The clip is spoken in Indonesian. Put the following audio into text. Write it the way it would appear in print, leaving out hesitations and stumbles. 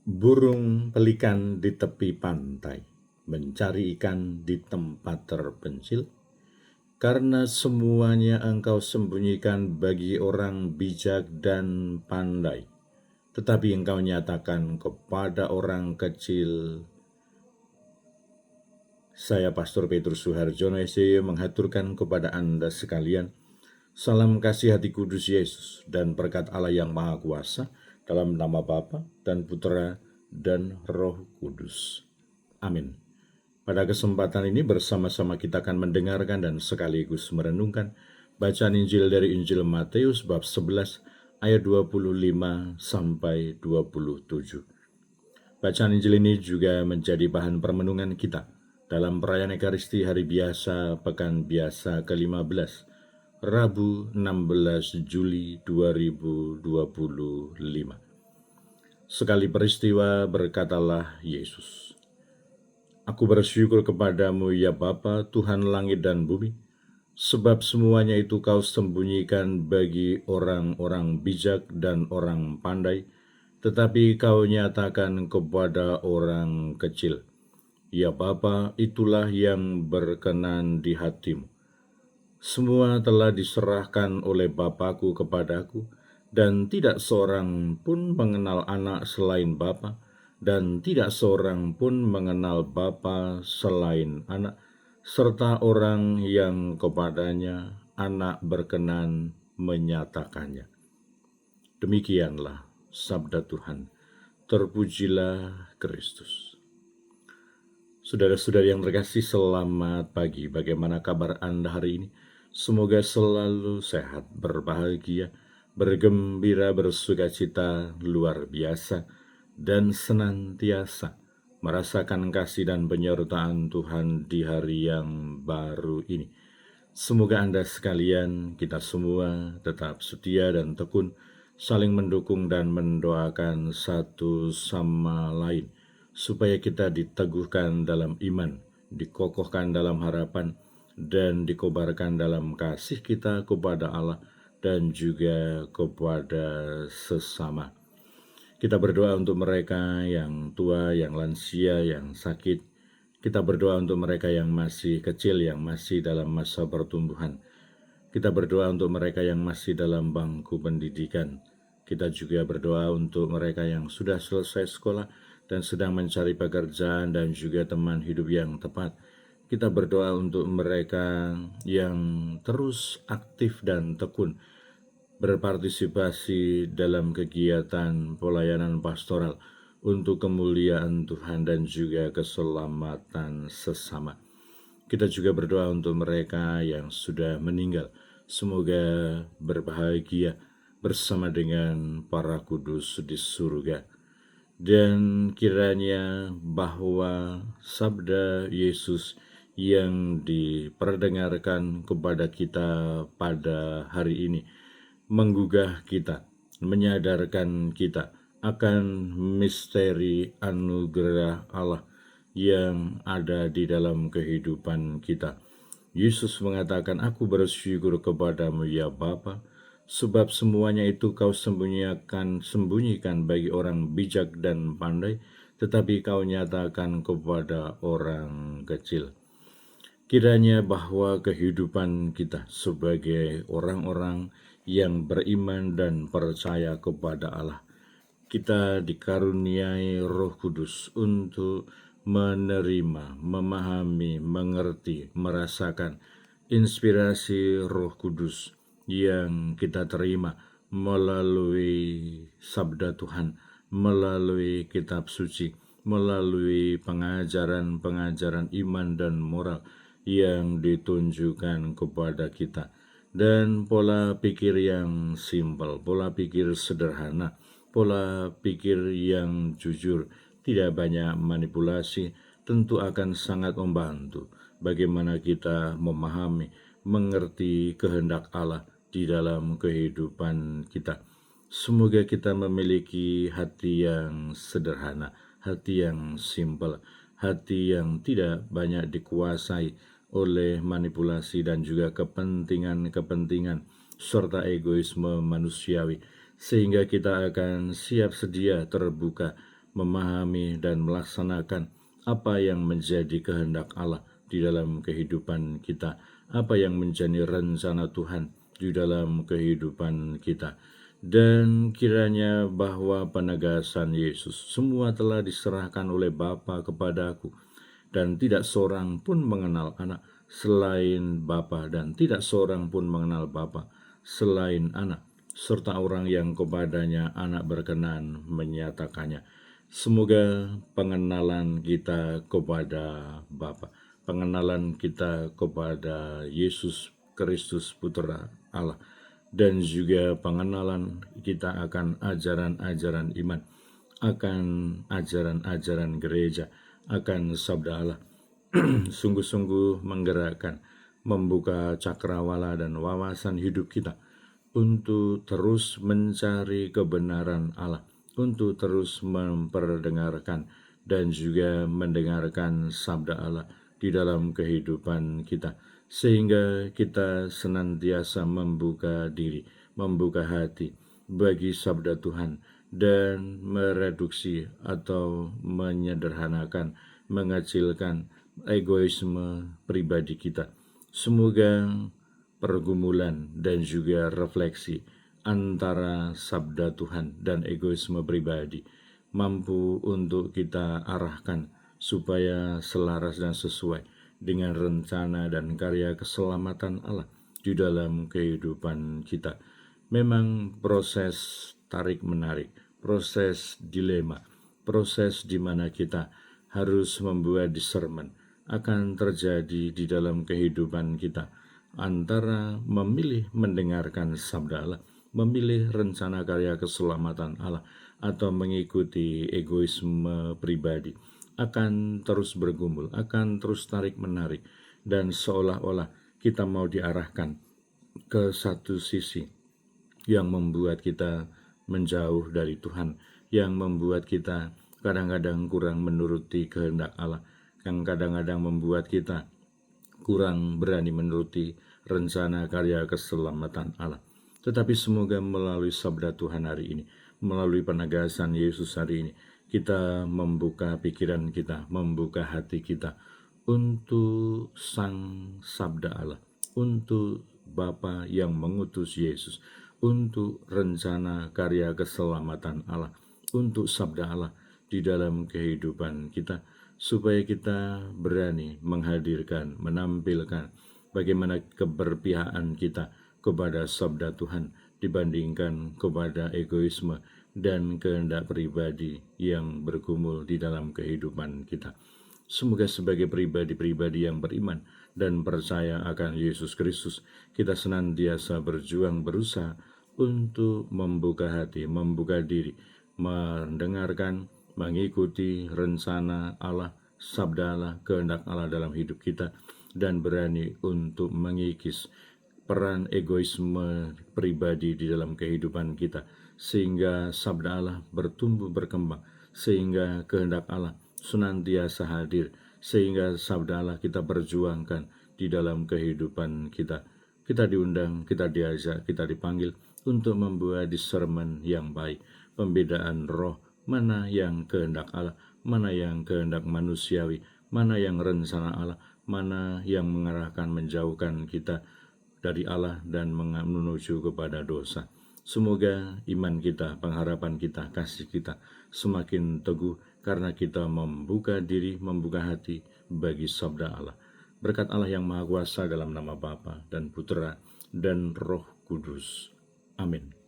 Burung pelikan di tepi pantai, mencari ikan di tempat terpencil, karena semuanya engkau sembunyikan bagi orang bijak dan pandai, tetapi engkau nyatakan kepada orang kecil. Saya Pastor Petrus Suharjono SY menghaturkan kepada Anda sekalian salam kasih hati kudus Yesus dan berkat Allah yang Maha Kuasa dalam nama Bapa dan Putra dan Roh Kudus. Amin. Pada kesempatan ini bersama-sama kita akan mendengarkan dan sekaligus merenungkan bacaan Injil dari Injil Matius bab 11 ayat 25 sampai 27. Bacaan Injil ini juga menjadi bahan permenungan kita dalam perayaan Ekaristi Hari Biasa Pekan Biasa ke-15, Rabu 16 Juli 2025. Sekali peristiwa berkatalah Yesus, "Aku bersyukur kepadamu ya Bapa, Tuhan langit dan bumi, sebab semuanya itu kau sembunyikan bagi orang-orang bijak dan orang pandai, tetapi kau nyatakan kepada orang kecil. Ya Bapa, itulah yang berkenan di hatimu. Semua telah diserahkan oleh Bapakku kepadaku, dan tidak seorang pun mengenal anak selain Bapa, dan tidak seorang pun mengenal Bapa selain anak, serta orang yang kepadanya anak berkenan menyatakannya." Demikianlah sabda Tuhan. Terpujilah Kristus. Saudara-saudari yang terkasih, selamat pagi. Bagaimana kabar Anda hari ini? Semoga selalu sehat, berbahagia, bergembira, bersukacita luar biasa, dan senantiasa merasakan kasih dan penyertaan Tuhan di hari yang baru ini. Semoga Anda sekalian, kita semua tetap setia dan tekun, saling mendukung dan mendoakan satu sama lain, supaya kita diteguhkan dalam iman, dikokohkan dalam harapan, dan dikobarkan dalam kasih kita kepada Allah dan juga kepada sesama. Kita berdoa untuk mereka yang tua, yang lansia, yang sakit. Kita berdoa untuk mereka yang masih kecil, yang masih dalam masa pertumbuhan. Kita berdoa untuk mereka yang masih dalam bangku pendidikan. Kita juga berdoa untuk mereka yang sudah selesai sekolah dan sedang mencari pekerjaan dan juga teman hidup yang tepat. Kita berdoa untuk mereka yang terus aktif dan tekun berpartisipasi dalam kegiatan pelayanan pastoral untuk kemuliaan Tuhan dan juga keselamatan sesama. Kita juga berdoa untuk mereka yang sudah meninggal. Semoga berbahagia bersama dengan para kudus di surga. Dan kiranya bahwa sabda Yesus yang diperdengarkan kepada kita pada hari ini menggugah kita, menyadarkan kita akan misteri anugerah Allah yang ada di dalam kehidupan kita. Yesus mengatakan, "Aku bersyukur kepadamu ya Bapa, sebab semuanya itu kau sembunyikan bagi orang bijak dan pandai, tetapi kau nyatakan kepada orang kecil." Kiranya bahwa kehidupan kita sebagai orang-orang yang beriman dan percaya kepada Allah, kita dikaruniai Roh Kudus untuk menerima, memahami, mengerti, merasakan inspirasi Roh Kudus yang kita terima melalui sabda Tuhan, melalui kitab suci, melalui pengajaran-pengajaran iman dan moral yang ditunjukkan kepada kita, dan pola pikir yang simpel, pola pikir sederhana, pola pikir yang jujur, tidak banyak manipulasi, tentu akan sangat membantu bagaimana kita memahami, mengerti kehendak Allah di dalam kehidupan kita. Semoga kita memiliki hati yang sederhana, hati yang simpel, hati yang tidak banyak dikuasai oleh manipulasi dan juga kepentingan-kepentingan serta egoisme manusiawi, sehingga kita akan siap sedia terbuka memahami dan melaksanakan apa yang menjadi kehendak Allah di dalam kehidupan kita, apa yang menjadi rencana Tuhan di dalam kehidupan kita. Dan kiranya bahwa penegasan Yesus, semua telah diserahkan oleh Bapa kepadaku, dan tidak seorang pun mengenal anak selain Bapa, dan tidak seorang pun mengenal Bapa selain anak, serta orang yang kepadanya anak berkenan menyatakannya. Semoga pengenalan kita kepada Bapa, pengenalan kita kepada Yesus Kristus Putra Allah, dan juga pengenalan kita akan ajaran-ajaran iman, akan ajaran-ajaran gereja, akan sabda Allah, sungguh-sungguh menggerakkan, membuka cakrawala dan wawasan hidup kita untuk terus mencari kebenaran Allah, untuk terus memperdengarkan dan juga mendengarkan sabda Allah di dalam kehidupan kita, sehingga kita senantiasa membuka diri, membuka hati bagi sabda Tuhan, dan mereduksi atau menyederhanakan, mengecilkan egoisme pribadi kita. Semoga pergumulan dan juga refleksi antara sabda Tuhan dan egoisme pribadi mampu untuk kita arahkan supaya selaras dan sesuai dengan rencana dan karya keselamatan Allah di dalam kehidupan kita. Memang proses tarik-menarik, proses dilema, proses di mana kita harus membuat discernment akan terjadi di dalam kehidupan kita, antara memilih mendengarkan sabda Allah, memilih rencana karya keselamatan Allah, atau mengikuti egoisme pribadi, akan terus bergumul, akan terus tarik-menarik, dan seolah-olah kita mau diarahkan ke satu sisi yang membuat kita menjauh dari Tuhan, yang membuat kita kadang-kadang kurang menuruti kehendak Allah, yang kadang-kadang membuat kita kurang berani menuruti rencana karya keselamatan Allah. Tetapi semoga melalui sabda Tuhan hari ini, melalui penegasan Yesus hari ini, kita membuka pikiran kita, membuka hati kita untuk sang sabda Allah, untuk Bapa yang mengutus Yesus, untuk rencana karya keselamatan Allah, untuk sabda Allah di dalam kehidupan kita, supaya kita berani menghadirkan, menampilkan bagaimana keberpihakan kita kepada sabda Tuhan dibandingkan kepada egoisme dan kehendak pribadi yang bergumul di dalam kehidupan kita. Semoga sebagai pribadi-pribadi yang beriman dan percaya akan Yesus Kristus, kita senantiasa berjuang, berusaha untuk membuka hati, membuka diri, mendengarkan, mengikuti rencana Allah, sabda Allah, kehendak Allah dalam hidup kita, dan berani untuk mengikis peran egoisme pribadi di dalam kehidupan kita, sehingga sabda Allah bertumbuh berkembang, sehingga kehendak Allah senantiasa hadir, sehingga sabda Allah kita perjuangkan di dalam kehidupan kita. Kita diundang, kita diajak, kita dipanggil untuk membuat discernment yang baik, pembedaan roh, mana yang kehendak Allah, mana yang kehendak manusiawi, mana yang rencana Allah, mana yang mengarahkan menjauhkan kita dari Allah dan menuju kepada dosa. Semoga iman kita, pengharapan kita, kasih kita semakin teguh karena kita membuka diri, membuka hati bagi sabda Allah. Berkat Allah yang Maha Kuasa dalam nama Bapa dan Putra dan Roh Kudus. Amin.